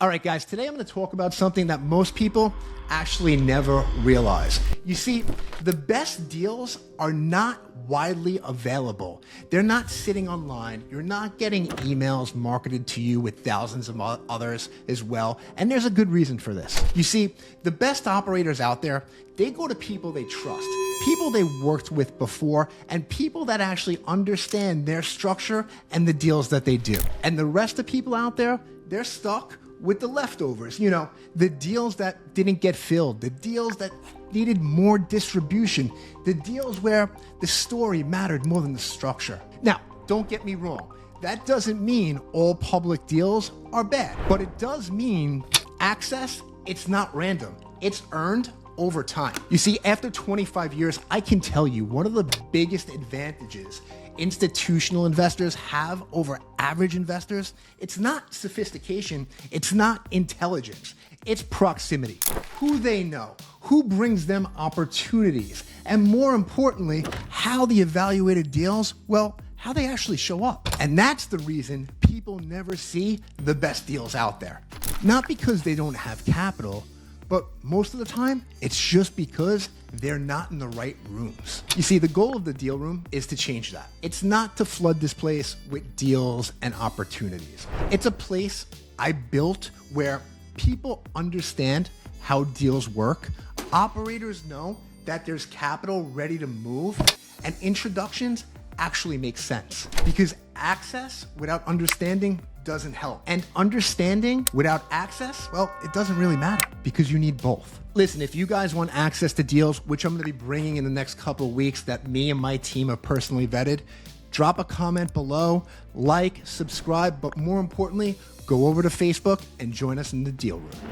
All right, guys, today I'm going to talk about something that most people actually never realize. You see, the best deals are not widely available. They're not sitting online. You're not getting emails marketed to you with thousands of others as well. And there's a good reason for this. You see, the best operators out there, they go to people they trust, people they worked with before, and people that actually understand their structure and the deals that they do. And the rest of people out there, they're stuck with the leftovers, you know, the deals that didn't get filled, the deals that needed more distribution, the deals where the story mattered more than the structure. Now, don't get me wrong. That doesn't mean all public deals are bad, but it does mean access, it's not random. It's earned over time. You see, after 25 years, I can tell you one of the biggest advantages institutional investors have over average investors, it's not sophistication, it's not intelligence, it's proximity. Who they know, who brings them opportunities, and more importantly, how the evaluated deals, well, how they actually show up. And that's the reason people never see the best deals out there. Not because they don't have capital, but most of the time, it's just because they're not in the right rooms. You see, the goal of the deal room is to change that. It's not to flood this place with deals and opportunities. It's a place I built where people understand how deals work, operators know that there's capital ready to move, and introductions actually make sense. Because access without understanding doesn't help. And understanding without access, well, it doesn't really matter because you need both. Listen, if you guys want access to deals, which I'm going to be bringing in the next couple of weeks that me and my team have personally vetted, drop a comment below, like, subscribe, but more importantly, go over to Facebook and join us in the deal room.